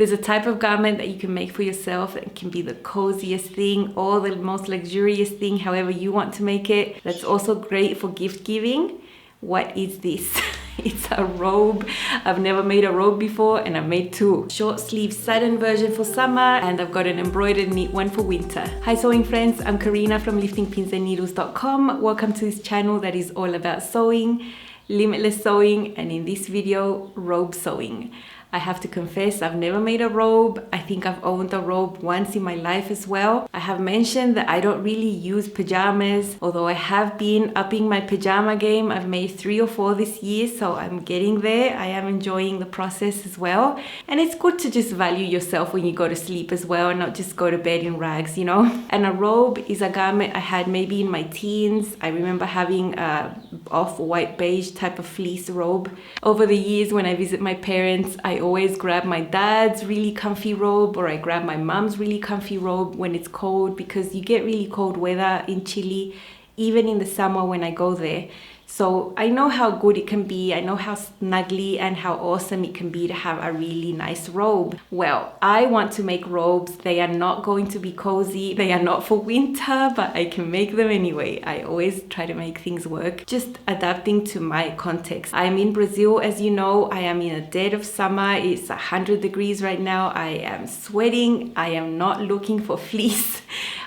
There's a type of garment that you can make for yourself that can be the coziest thing or the most luxurious thing, however you want to make it. That's also great for gift giving. What is this? It's a robe. I've never made a robe before, and I've made two. Short sleeve satin version for summer, and I've got an embroidered knit one for winter. Hi sewing friends, I'm Karina from liftingpinsandneedles.com. Welcome to this channel that is all about sewing, limitless sewing, and in this video, robe sewing. I have to confess, I've never made a robe. I think I've owned a robe once in my life as well. I have mentioned that I don't really use pajamas, although I have been upping my pajama game. I've made 3 or 4 this year, so I'm getting there. I am enjoying the process as well. And it's good to just value yourself when you go to sleep as well, and not just go to bed in rags, you know? And a robe is a garment I had maybe in my teens. I remember having a off-white beige type of fleece robe. Over the years when I visit my parents, I always grab my dad's really comfy robe, or I grab my mom's really comfy robe when it's cold, because you get really cold weather in Chile, even in the summer when I go there. So I know how good it can be. I know how snuggly and how awesome it can be to have a really nice robe. Well, I want to make robes. They are not going to be cozy. They are not for winter, but I can make them anyway. I always try to make things work, just adapting to my context. I'm in Brazil, as you know. I am in the dead of summer. It's 100 degrees right now. I am sweating. I am not looking for fleece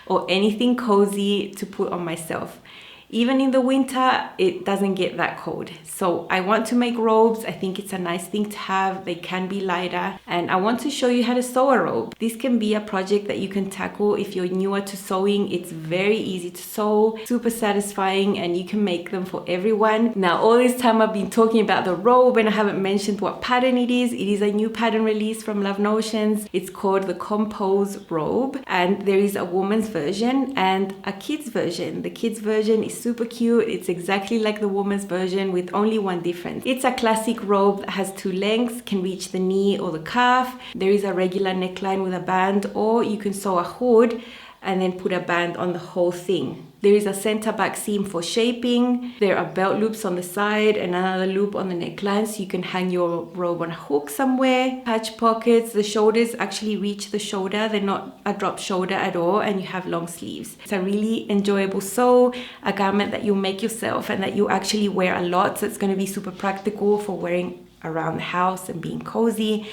or anything cozy to put on myself. Even in the winter, it doesn't get that cold. So I want to make robes. I think it's a nice thing to have. They can be lighter. And I want to show you how to sew a robe. This can be a project that you can tackle if you're newer to sewing. It's very easy to sew, super satisfying, and you can make them for everyone. Now, all this time I've been talking about the robe and I haven't mentioned what pattern it is. It is a new pattern release from Love Notions. It's called the Compose Robe. And there is a woman's version and a kid's version. The kid's version is super cute. It's exactly like the woman's version with only one difference. It's a classic robe that has 2 lengths, can reach the knee or the calf. There is a regular neckline with a band, or you can sew a hood and then put a band on the whole thing. There is a center back seam for shaping. There are belt loops on the side and another loop on the neckline, so you can hang your robe on a hook somewhere. Patch pockets. The shoulders actually reach the shoulder. They're not a drop shoulder at all, and you have long sleeves. It's a really enjoyable sew, a garment that you make yourself and that you actually wear a lot, so it's going to be super practical for wearing around the house and being cozy,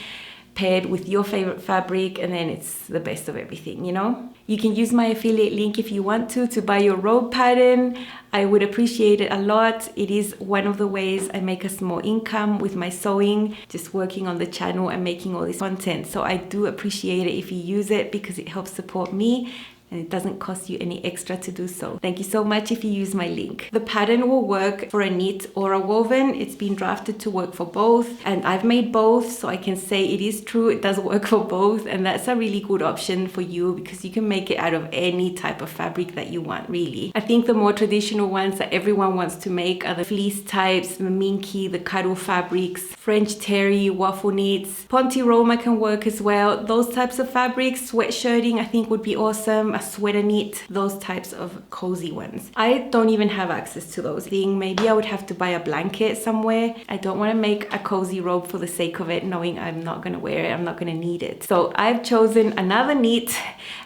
paired with your favorite fabric, and then it's the best of everything, you know? You can use my affiliate link if you want to buy your robe pattern. I would appreciate it a lot. It is one of the ways I make a small income with my sewing, just working on the channel and making all this content. So I do appreciate it if you use it, because it helps support me and it doesn't cost you any extra to do so. Thank you so much if you use my link. The pattern will work for a knit or a woven. It's been drafted to work for both, and I've made both, so I can say it is true. It does work for both, and that's a really good option for you because you can make it out of any type of fabric that you want, really. I think the more traditional ones that everyone wants to make are the fleece types, the minky, the cuddle fabrics, French terry, waffle knits. Ponte Roma can work as well. Those types of fabrics, sweatshirting I think would be awesome. A sweater knit, those types of cozy ones. I don't even have access to those things. Maybe I would have to buy a blanket somewhere. I don't want to make a cozy robe for the sake of it, knowing I'm not going to wear it, I'm not going to need it. So I've chosen another knit,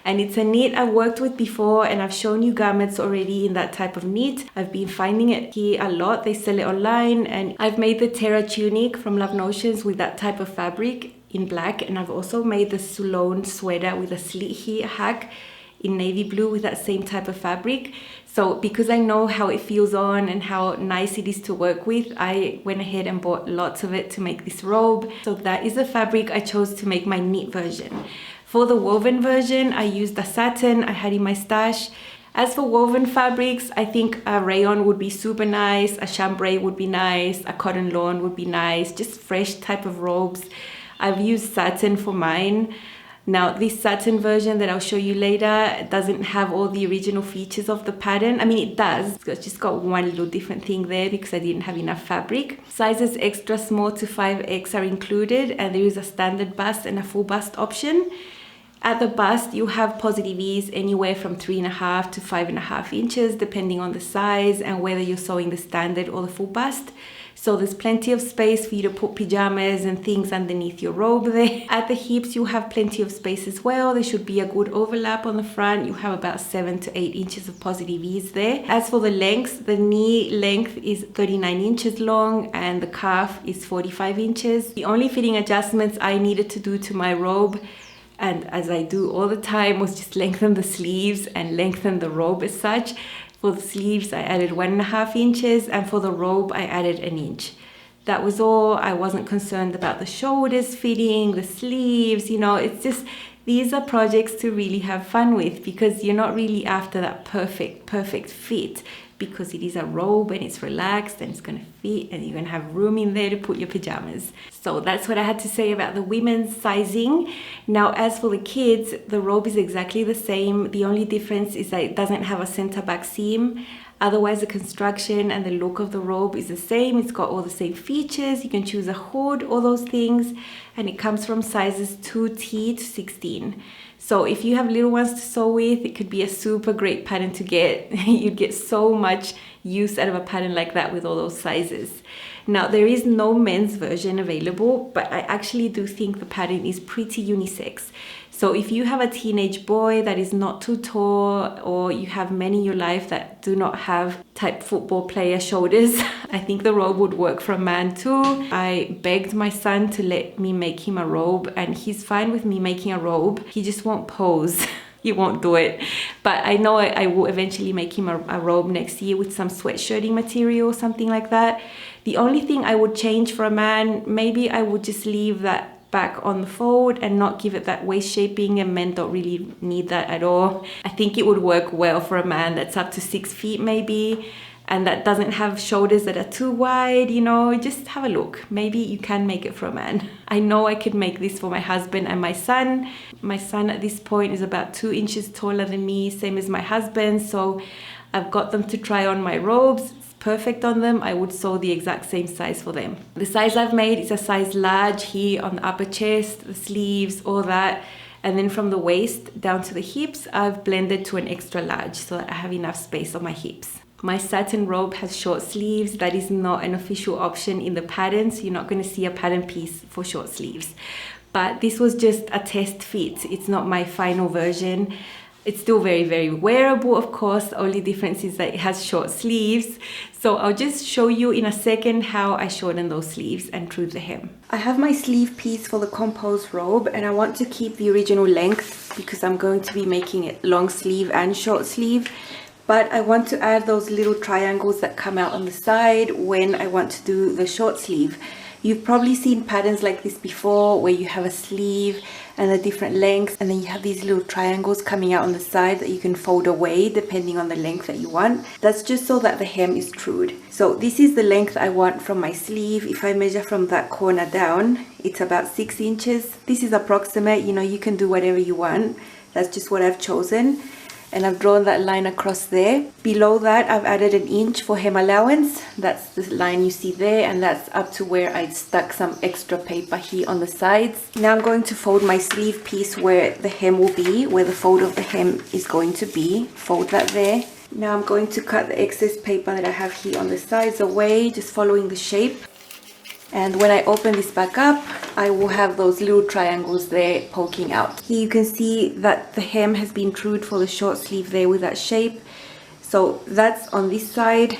and it's a knit I've worked with before, and I've shown you garments already in that type of knit. I've been finding it here a lot. They sell it online, and I've made the Terra tunic from Love Notions with that type of fabric in black, and I've also made the Sulone sweater with a slit here hack in navy blue with that same type of fabric. So because I know how it feels on and how nice it is to work with, I went ahead and bought lots of it to make this robe. So that is the fabric I chose to make my knit version. For the woven version, I used the satin I had in my stash. As for woven fabrics, I think a rayon would be super nice, a chambray would be nice, a cotton lawn would be nice, just fresh type of robes. I've used satin for mine. Now, this satin version that I'll show you later doesn't have all the original features of the pattern. I mean, it does. It's just got one little different thing there because I didn't have enough fabric. Sizes extra small to 5X are included, and there is a standard bust and a full bust option. At the bust, you have positive ease anywhere from 3.5 to 5.5 inches, depending on the size and whether you're sewing the standard or the full bust. So there's plenty of space for you to put pajamas and things underneath your robe there. At the hips, you have plenty of space as well. There should be a good overlap on the front. You have about 7 to 8 inches of positive ease there. As for the lengths, the knee length is 39 inches long and the calf is 45 inches. The only fitting adjustments I needed to do to my robe, and as I do all the time, was just lengthen the sleeves and lengthen the robe as such. For the sleeves, I added 1.5 inches, and for the robe, I added 1 inch. That was all. I wasn't concerned about the shoulders fitting, the sleeves, it's just, these are projects to really have fun with, because you're not really after that perfect fit, because it is a robe and it's relaxed and it's going to fit and you're going to have room in there to put your pajamas. So that's what I had to say about the women's sizing. Now, as for the kids, the robe is exactly the same. The only difference is that it doesn't have a center back seam. Otherwise, the construction and the look of the robe is the same. It's got all the same features. You can choose a hood, all those things. And it comes from sizes 2T to 16. So if you have little ones to sew with, it could be a super great pattern to get. You'd get so much use out of a pattern like that with all those sizes. Now, there is no men's version available, but I actually do think the pattern is pretty unisex. So if you have a teenage boy that is not too tall, or you have men in your life that do not have type football player shoulders, I think the robe would work for a man too. I begged my son to let me make him a robe, and he's fine with me making a robe. He just won't pose. He won't do it. But I know I will eventually make him a robe next year with some sweatshirting material or something like that. The only thing I would change for a man, maybe I would just leave that back on the fold and not give it that waist shaping, and men don't really need that at all. I think it would work well for a man that's up to 6 feet maybe, and that doesn't have shoulders that are too wide, just have a look. Maybe you can make it for a man. I know I could make this for my husband and my son. My son at this point is about 2 inches taller than me, same as my husband, so I've got them to try on my robes. Perfect on them. I would sew the exact same size for them. The size I've made is a size large here on the upper chest, the sleeves, all that. And then from the waist down to the hips, I've blended to an extra large so that I have enough space on my hips. My satin robe has short sleeves. That is not an official option in the pattern, so you're not going to see a pattern piece for short sleeves. But this was just a test fit. It's not my final version. It's still very, very wearable, of course. The only difference is that it has short sleeves. So I'll just show you in a second how I shorten those sleeves and true the hem. I have my sleeve piece for the composed robe, and I want to keep the original length because I'm going to be making it long sleeve and short sleeve. But I want to add those little triangles that come out on the side when I want to do the short sleeve. You've probably seen patterns like this before, where you have a sleeve and a different length, and then you have these little triangles coming out on the side that you can fold away depending on the length that you want. That's just so that the hem is trued. So this is the length I want from my sleeve. If I measure from that corner down, it's about 6 inches. This is approximate, you can do whatever you want. That's just what I've chosen. And I've drawn that line across there. Below that, I've added 1 inch for hem allowance. That's the line you see there, and that's up to where I stuck some extra paper here on the sides. Now I'm going to fold my sleeve piece where the hem will be, where the fold of the hem is going to be. Fold that there. Now I'm going to cut the excess paper that I have here on the sides away, just following the shape. And when I open this back up, I will have those little triangles there poking out. Here you can see that the hem has been trued for the short sleeve there with that shape. So that's on this side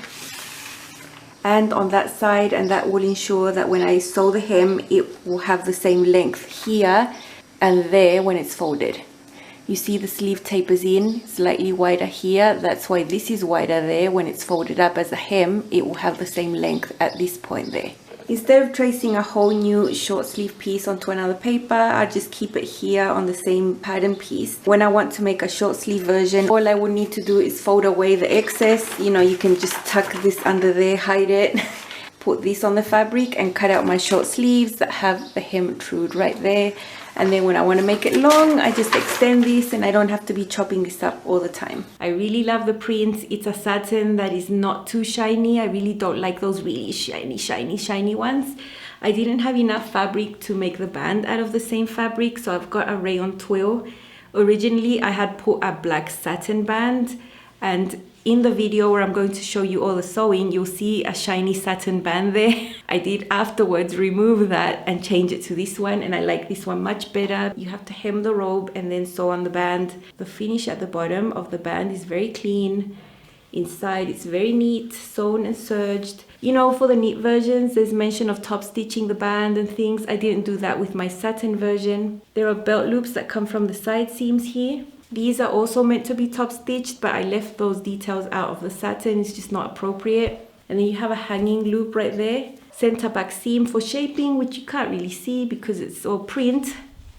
and on that side, and that will ensure that when I sew the hem, it will have the same length here and there when it's folded. You see the sleeve tapers in, slightly wider here. That's why this is wider there. When it's folded up as a hem, it will have the same length at this point there. Instead of tracing a whole new short sleeve piece onto another paper, I just keep it here on the same pattern piece. When I want to make a short sleeve version, all I would need to do is fold away the excess. You can just tuck this under there, hide it, put this on the fabric and cut out my short sleeves that have the hem trued right there. And then when I want to make it long, I just extend this and I don't have to be chopping this up all the time. I really love the print. It's a satin that is not too shiny. I really don't like those really shiny ones. I didn't have enough fabric to make the band out of the same fabric, so I've got a rayon twill. Originally, I had put a black satin band, and In the video where I'm going to show you all the sewing, you'll see a shiny satin band there. I did afterwards remove that and change it to this one, and I like this one much better. You have to hem the robe and then sew on the band. The finish at the bottom of the band is very clean. Inside it's very neat, sewn and serged. You know, for the knit versions, there's mention of top stitching the band and things. I didn't do that with my satin version. There are belt loops that come from the side seams here. These are also meant to be top stitched, but I left those details out of the satin. It's just not appropriate. And then you have a hanging loop right there. Center back seam for shaping, which you can't really see because it's all print.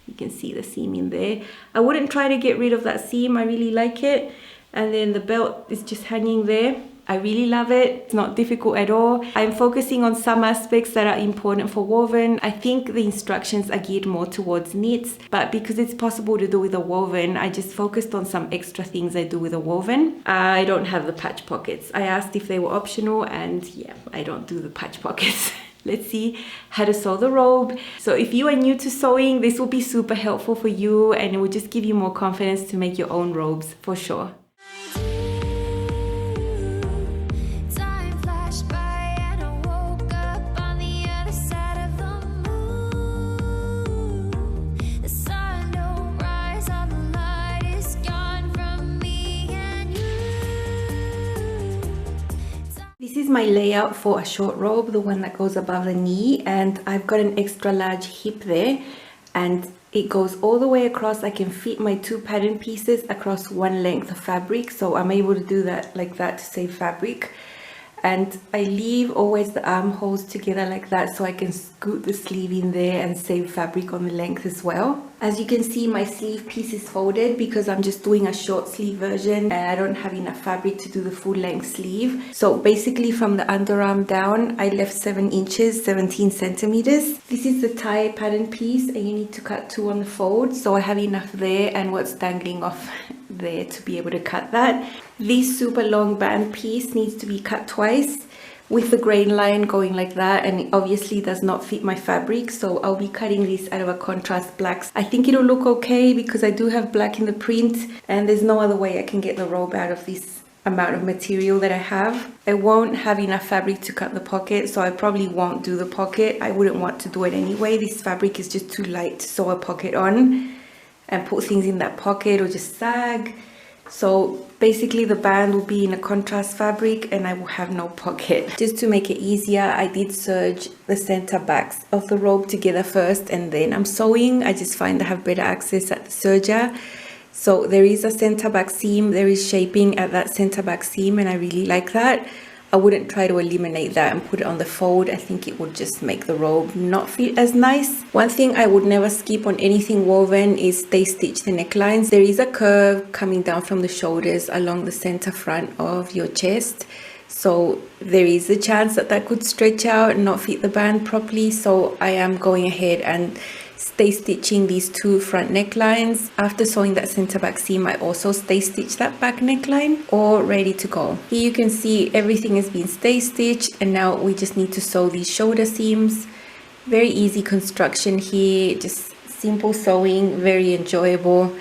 You can see the seam in there. I wouldn't try to get rid of that seam. I really like it. And then the belt is just hanging there. I really love it. It's not difficult at all. I'm focusing on some aspects that are important for woven. I think the instructions are geared more towards knits, but because it's possible to do with a woven, I just focused on some extra things I do with a woven. I don't have the patch pockets. I asked if they were optional, and yeah, I don't do the patch pockets. Let's see how to sew the robe. So if you are new to sewing, this will be super helpful for you, and it will just give you more confidence to make your own robes for sure. This is my layout for a short robe, the one that goes above the knee, and I've got an extra large hip there, and it goes all the way across. I can fit my 2 pattern pieces across one length of fabric, so I'm able to do that like that to save fabric. And I leave always the armholes together like that so I can scoot the sleeve in there and save fabric on the length as well. As you can see, my sleeve piece is folded because I'm just doing a short sleeve version and I don't have enough fabric to do the full length sleeve. So basically from the underarm down, I left 7 inches, 17 centimeters. This is the tie pattern piece and you need to cut 2 on the fold. So I have enough there and what's dangling off there to be able to cut that. This super long band piece needs to be cut twice with the grain line going like that, and it obviously does not fit my fabric, so I'll be cutting this out of a contrast black. I think it'll look okay because I do have black in the print and there's no other way I can get the robe out of this amount of material that I have. I won't have enough fabric to cut the pocket, so I probably won't do the pocket. I wouldn't want to do it anyway. This fabric is just too light to sew a pocket on and put things in that pocket or just sag. So basically the band will be in a contrast fabric and I will have no pocket. Just to make it easier, I did serge the center backs of the robe together first and then I'm sewing. I just find I have better access at the serger. So there is a center back seam, there is shaping at that center back seam and I really like that. I wouldn't try to eliminate that and put it on the fold. I think it would just make the robe not fit as nice. One thing I would never skip on anything woven is stay stitch the necklines. There is a curve coming down from the shoulders along the center front of your chest. So there is a chance that that could stretch out and not fit the band properly. So I am going ahead and stay stitching these 2 front necklines. After sewing that center back seam, I also stay stitch that back neckline, all ready to go. Here you can see everything has been stay stitched and now we just need to sew these shoulder seams. Very easy construction here, just simple sewing, very enjoyable.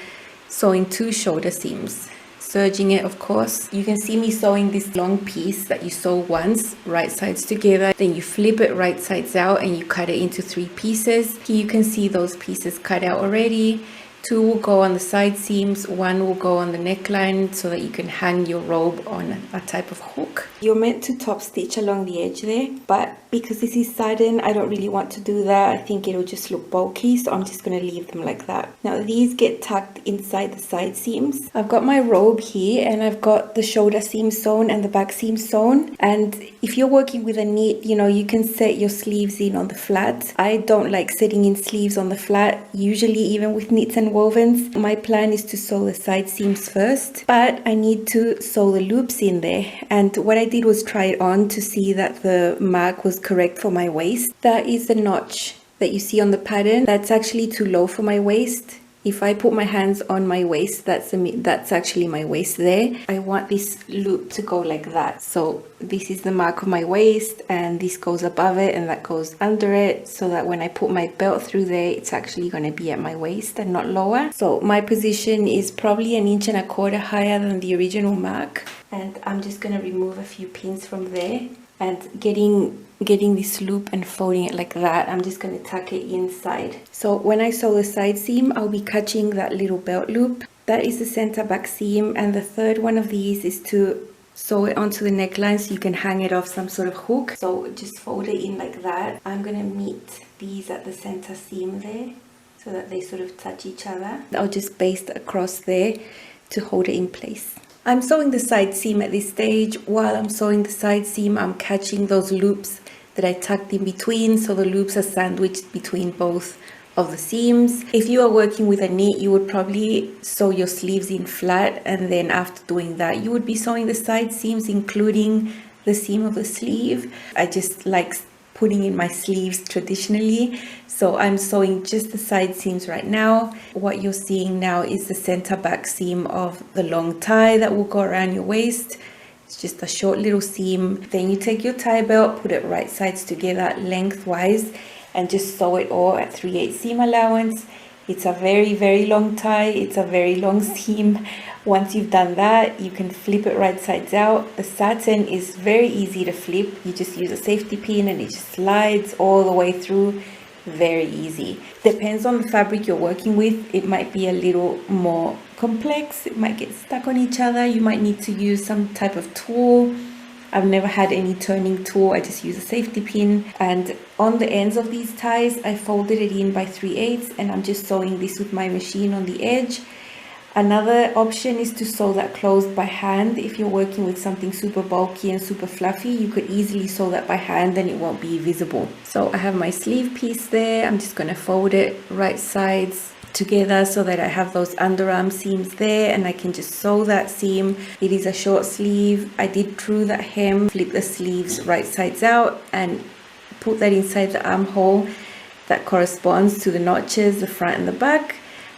Sewing 2 shoulder seams. Serging it, of course. You can see me sewing this long piece that you sew once, right sides together, then you flip it right sides out and you cut it into 3 pieces. Here you can see those pieces cut out already. 2 will go on the side seams, 1 will go on the neckline so that you can hang your robe on a type of hook. You're meant to top stitch along the edge there, but because this is satin, I don't really want to do that. I think it'll just look bulky, so I'm just going to leave them like that. Now these get tucked inside the side seams. I've got my robe here and I've got the shoulder seam sewn and the back seam sewn. And if you're working with a knit, you know, you can set your sleeves in on the flat. I don't like setting in sleeves on the flat, usually even with knits and wovens. My plan is to sew the side seams first, but I need to sew the loops in there. And what I did was try it on to see that the mark was correct for my waist. That is the notch that you see on the pattern. That's actually too low for my waist. If I put my hands on my waist, that's actually my waist there. I want this loop to go like that. So this is the mark of my waist, and this goes above it and that goes under it, so that when I put my belt through there, it's actually going to be at my waist and not lower. So my position is probably 1.25 inches higher than the original mark, and I'm just going to remove a few pins from there, and getting this loop and folding it like that, I'm just going to tuck it inside. So when I sew the side seam, I'll be catching that little belt loop. That is the center back seam, and the third one of these is to sew it onto the neckline so you can hang it off some sort of hook. So just fold it in like that. I'm going to meet these at the center seam there so that they sort of touch each other. I'll just baste across there to hold it in place. I'm sewing the side seam at this stage. While I'm sewing the side seam, I'm catching those loops that I tucked in between, so the loops are sandwiched between both of the seams. If you are working with a knit, you would probably sew your sleeves in flat, and then after doing that, you would be sewing the side seams, including the seam of the sleeve. I just like putting in my sleeves traditionally, so I'm sewing just the side seams right now. What you're seeing now is the center back seam of the long tie that will go around your waist. It's just a short little seam. Then you take your tie belt, put it right sides together lengthwise, and just sew it all at 3/8 seam allowance. It's a very long tie, it's a very long seam. Once you've done that, you can flip it right sides out. The satin is very easy to flip. You just use a safety pin and it just slides all the way through. Very easy. Depends on the fabric you're working with. It might be a little more complex. It might get stuck on each other. You might need to use some type of tool. I've never had any turning tool. I just use a safety pin. And on the ends of these ties, I folded it in by 3/8, and I'm just sewing this with my machine on the edge. Another option is to sew that closed by hand. If you're working with something super bulky and super fluffy, you could easily sew that by hand and it won't be visible. So I have my sleeve piece there. I'm just going to fold it right sides together so that I have those underarm seams there, and I can just sew that seam. It is a short sleeve. I did true that hem, flip the sleeves right sides out and put that inside the armhole that corresponds to the notches, the front and the back.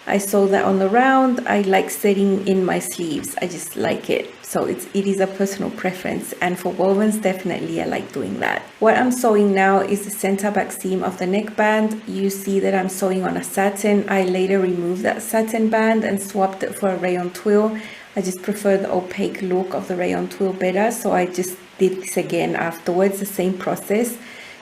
I sew that on the round. I like setting in my sleeves. I just like it. So it is a personal preference, and for wovens, definitely I like doing that. What I'm sewing now is the center back seam of the neckband. You see that I'm sewing on a satin. I later removed that satin band and swapped it for a rayon twill. I just prefer the opaque look of the rayon twill better, so I just did this again afterwards, the same process.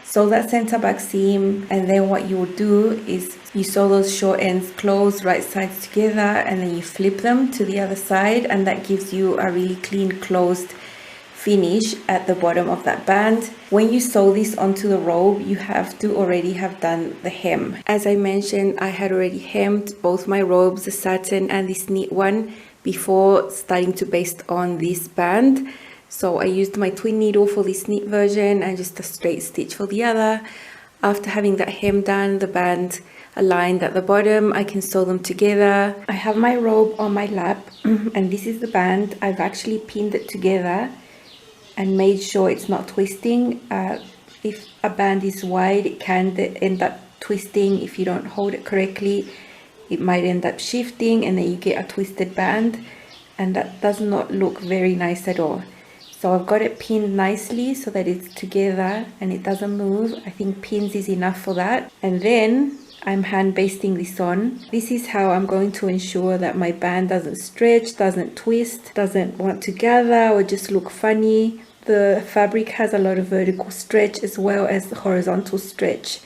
Sew that center back seam, and then what you will do is you sew those short ends closed right sides together, and then you flip them to the other side, and that gives you a really clean closed finish at the bottom of that band. When you sew this onto the robe, you have to already have done the hem. As I mentioned, I had already hemmed both my robes, the satin and this knit one, before starting to baste on this band. So I used my twin needle for this knit version and just a straight stitch for the other. After having that hem done, the band aligned at the bottom, I can sew them together. I have my robe on my lap and this is the band. I've actually pinned it together and made sure it's not twisting. If a band is wide, it can end up twisting. If you don't hold it correctly, it might end up shifting and then you get a twisted band, and that does not look very nice at all. So I've got it pinned nicely so that it's together and it doesn't move. I think pins is enough for that. And then I'm hand basting this on. This is how I'm going to ensure that my band doesn't stretch, doesn't twist, doesn't want to gather or just look funny. The fabric has a lot of vertical stretch as well as the horizontal stretch.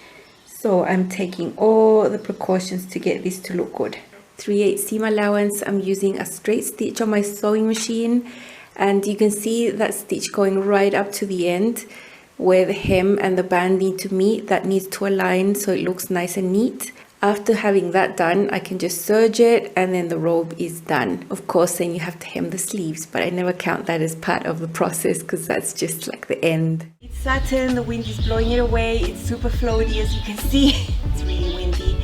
So I'm taking all the precautions to get this to look good. 3/8 seam allowance. I'm using a straight stitch on my sewing machine. And you can see that stitch going right up to the end where the hem and the band need to meet. That needs to align so it looks nice and neat. After having that done, I can just serge it and then the robe is done. Of course, then you have to hem the sleeves, but I never count that as part of the process because that's just like the end. It's satin, the wind is blowing it away. It's super floaty as you can see. It's really windy.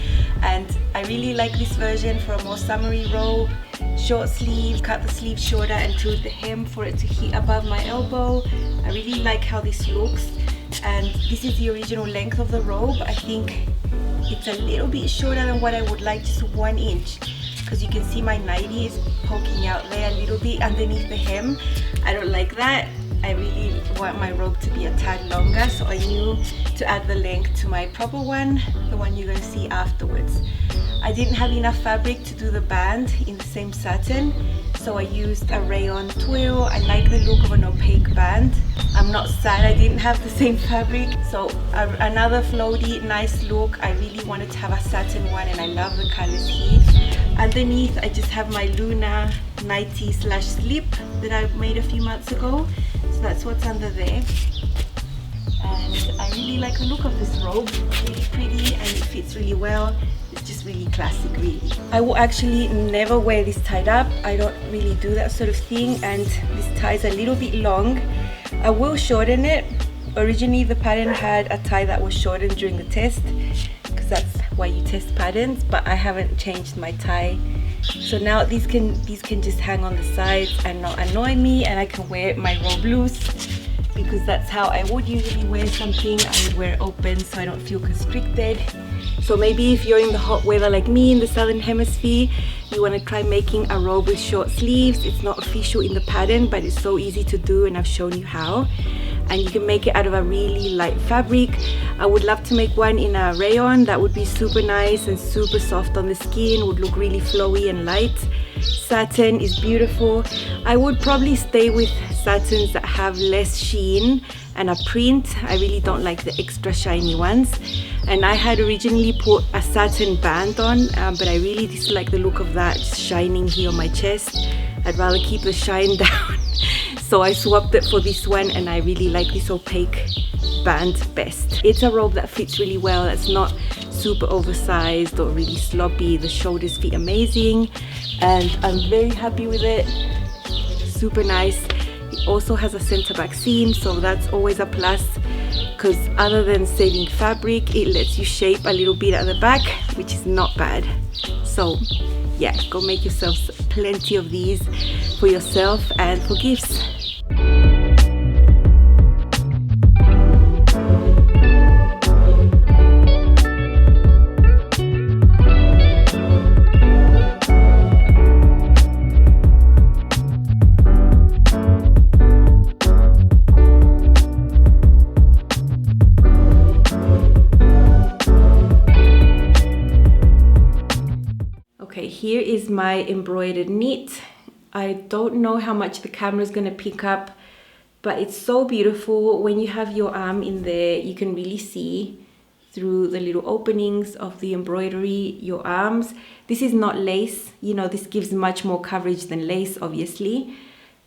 And I really like this version for a more summery robe. Short sleeves, cut the sleeve shorter and tool the hem for it to hit above my elbow. I really like how this looks, and this is the original length of the robe. I think It's a little bit shorter than what I would like, just 1 inch, because you can see my nightie is poking out there a little bit underneath the hem. I don't like that. I really want my robe to be a tad longer, so I knew to add the length to my proper one, the one you're going to see afterwards. I didn't have enough fabric to do the band in the same satin, so I used a rayon twill. I like the look of an opaque band. I'm not sad I didn't have the same fabric. So another floaty, nice look. I really wanted to have a satin one, and I love the colors here. Underneath, I just have my Luna nightie slash slip that I made a few months ago. So that's what's under there. And I really like the look of this robe. Really pretty, and it fits really well. It's just really classic, really. I will actually never wear this tied up. I don't really do that sort of thing, and this tie is a little bit long. I will shorten it. Originally the pattern had a tie that was shortened during the test, because that's why you test patterns, but I haven't changed my tie. So now these can just hang on the sides and not annoy me, and I can wear my robe loose, because that's how I would usually wear something. I would wear it open so I don't feel constricted. So maybe if you're in the hot weather like me in the southern hemisphere, you want to try making a robe with short sleeves. It's not official in the pattern, but it's so easy to do, and I've shown you how. And you can make it out of a really light fabric. I would love to make one in a rayon. That would be super nice and super soft on the skin, would look really flowy and light. Satin is beautiful. I would probably stay with satins that have less sheen and a print. I really don't like the extra shiny ones. And I had originally put a satin band on, but I really dislike the look of that just shining here on my chest. I'd rather keep the shine down. So I swapped it for this one, and I really like this opaque band best. It's a robe that fits really well. It's not super oversized or really sloppy. The shoulders fit amazing, and I'm very happy with it. Super nice. It also has a center back seam, so that's always a plus, because other than saving fabric, it lets you shape a little bit at the back, which is not bad. So yeah, go make yourselves plenty of these for yourself and for gifts. Okay, here is my embroidered knit. I don't know how much the camera is going to pick up, but it's so beautiful. When you have your arm in there, you can really see through the little openings of the embroidery your arms. This is not lace, you know, this gives much more coverage than lace, obviously,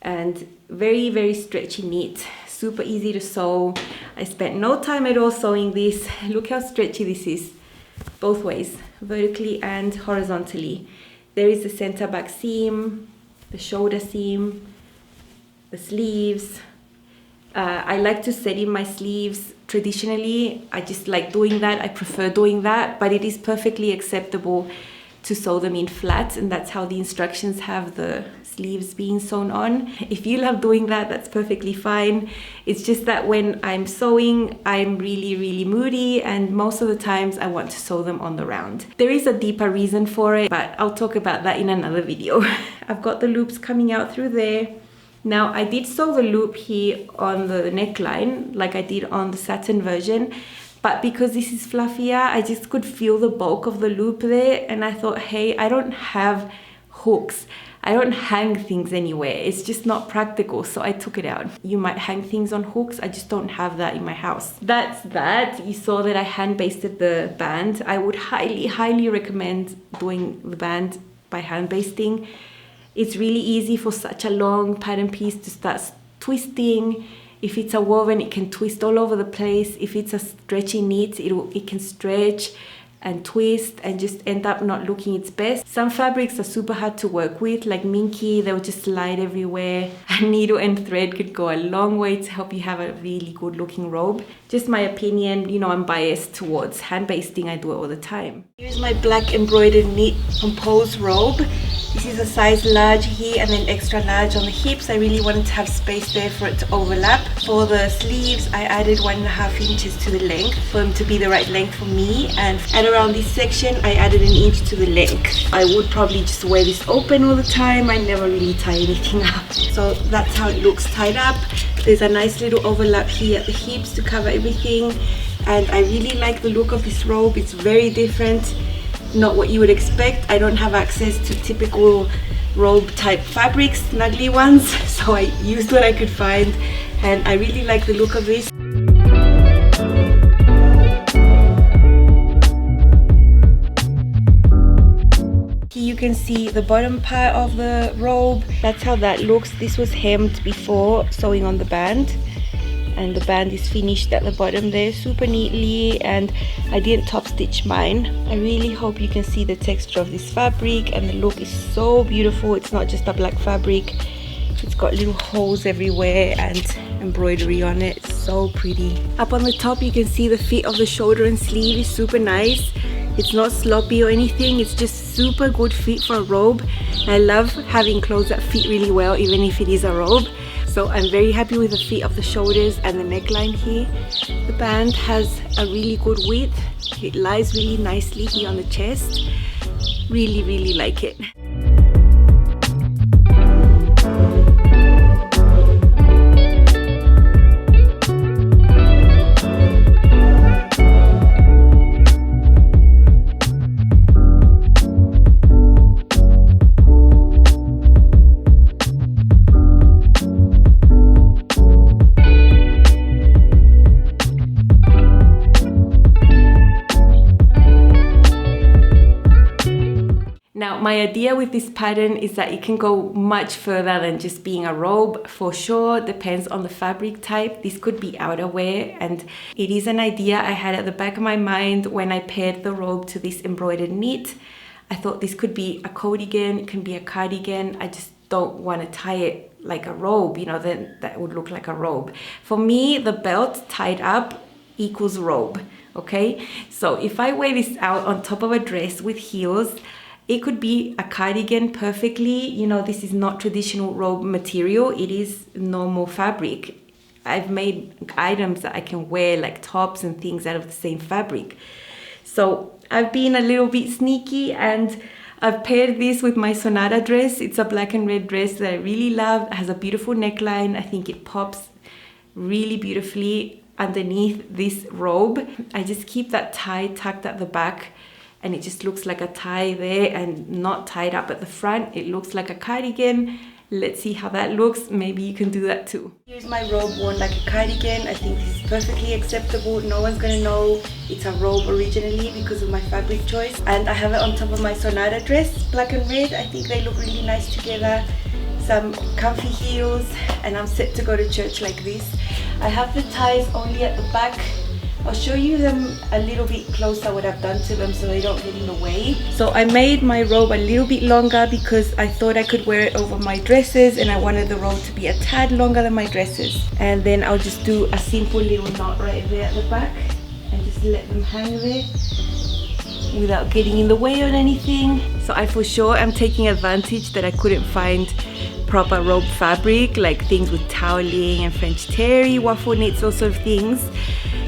and very, very stretchy knit, super easy to sew. I spent no time at all sewing this. Look how stretchy this is, both ways, vertically and horizontally. There is the center back seam, the shoulder seam, the sleeves. I like to set in my sleeves traditionally. I just like doing that. I prefer doing that, but it is perfectly acceptable to sew them in flat, and that's how the instructions have the sleeves being sewn on. If you love doing that, that's perfectly fine. It's just that when I'm sewing, I'm really, really moody, and most of the times I want to sew them on the round. There is a deeper reason for it, but I'll talk about that in another video. I've got the loops coming out through there. Now, I did sew the loop here on the neckline like I did on the satin version, but because this is fluffier, I just could feel the bulk of the loop there, and I thought, hey, I don't have hooks. I don't hang things anywhere. It's just not practical, so I took it out. You might hang things on hooks. I just don't have that in my house. That's that. You saw that I hand basted the band. I would highly, highly recommend doing the band by hand basting. It's really easy for such a long pattern piece to start twisting. If it's a woven, it can twist all over the place. If it's a stretchy knit, it can stretch and twist and just end up not looking its best. Some fabrics are super hard to work with, like minky, they'll just slide everywhere. A needle and thread could go a long way to help you have a really good looking robe. Just my opinion, you know, I'm biased towards hand basting. I do it all the time. Here's my black embroidered knit compose robe. This is a size large here and then extra large on the hips. I really wanted to have space there for it to overlap. For the sleeves, I added 1.5 inches to the length for them to be the right length for me, and around this section I added 1 inch to the length. I would probably just wear this open all the time. I never really tie anything up. So that's how it looks tied up. There's a nice little overlap here at the hips to cover everything, and I really like the look of this robe. It's very different, not what you would expect. I don't have access to typical robe type fabrics, snuggly ones, so I used what I could find, and I really like the look of this. You can see the bottom part of the robe. That's how that looks. This was hemmed before sewing on the band, and the band is finished at the bottom there super neatly, and I didn't top stitch mine. I really hope you can see the texture of this fabric, and the look is so beautiful. It's not just a black fabric, it's got little holes everywhere and embroidery on it. It's so pretty. Up on the top you can see the fit of the shoulder and sleeve is super nice. It's not sloppy or anything, it's just super good fit for a robe. I love having clothes that fit really well even if it is a robe. So I'm very happy with the fit of the shoulders and the neckline here. The band has a really good width. It lies really nicely here on the chest. Really like it. Now, my idea with this pattern is that it can go much further than just being a robe. For sure, depends on the fabric type. This could be outerwear, and it is an idea I had at the back of my mind when I paired the robe to this embroidered knit. I thought this could be a cardigan, it can be a cardigan. I just don't want to tie it like a robe, you know, then that would look like a robe. For me, the belt tied up equals robe, okay? So if I wear this out on top of a dress with heels, it could be a cardigan perfectly. You know, this is not traditional robe material. It is normal fabric. I've made items that I can wear like tops and things out of the same fabric. So I've been a little bit sneaky and I've paired this with my Sonata dress. It's a black and red dress that I really love. It has a beautiful neckline. I think it pops really beautifully underneath this robe. I just keep that tie tucked at the back, and it just looks like a tie there and not tied up at the front. It looks like a cardigan. Let's see how that looks. Maybe you can do that too. Here's my robe worn like a cardigan. I think this is perfectly acceptable. No one's gonna know it's a robe originally because of my fabric choice. And I have it on top of my Sonata dress, black and red. I think they look really nice together. Some comfy heels, and I'm set to go to church like this. I have the ties only at the back. I'll show you them a little bit closer, what I've done to them so they don't get in the way. So I made my robe a little bit longer because I thought I could wear it over my dresses, and I wanted the robe to be a tad longer than my dresses. And then I'll just do a simple little knot right there at the back and just let them hang there without getting in the way or anything. So I for sure am taking advantage that I couldn't find proper robe fabric, like things with toweling and French terry, waffle knits, those sort of things.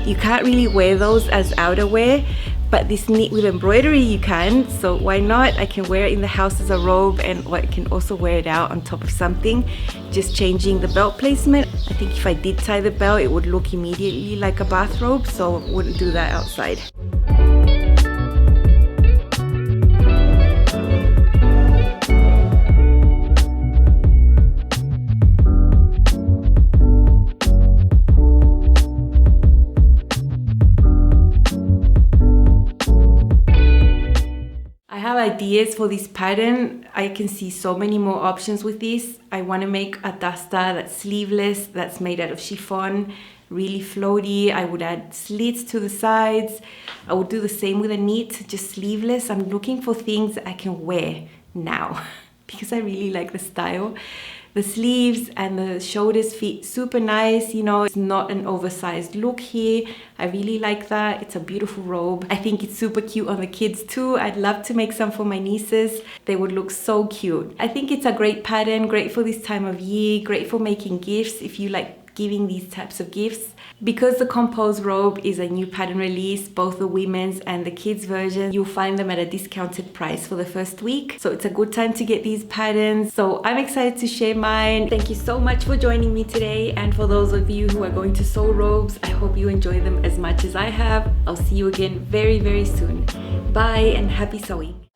You can't really wear those as outerwear, but this knit with embroidery you can, so why not? I can wear it in the house as a robe, and I can also wear it out on top of something, just changing the belt placement. I think if I did tie the belt, it would look immediately like a bathrobe, so I wouldn't do that outside. Ideas for this pattern. I can see so many more options with this. I want to make a duster that's sleeveless, that's made out of chiffon, really floaty. I would add slits to the sides. I would do the same with a knit, just sleeveless. I'm looking for things that I can wear now because I really like the style. The sleeves and the shoulders fit super nice, you know, it's not an oversized look here. I really like that. It's a beautiful robe. I think it's super cute on the kids too. I'd love to make some for my nieces. They would look so cute. I think it's a great pattern, great for this time of year, great for making gifts if you like giving these types of gifts. Because the Compose robe is a new pattern release, both the women's and the kids version, you'll find them at a discounted price for the first week. So it's a good time to get these patterns. So I'm excited to share mine. Thank you so much for joining me today. And for those of you who are going to sew robes, I hope you enjoy them as much as I have. I'll see you again very, very soon. Bye and happy sewing.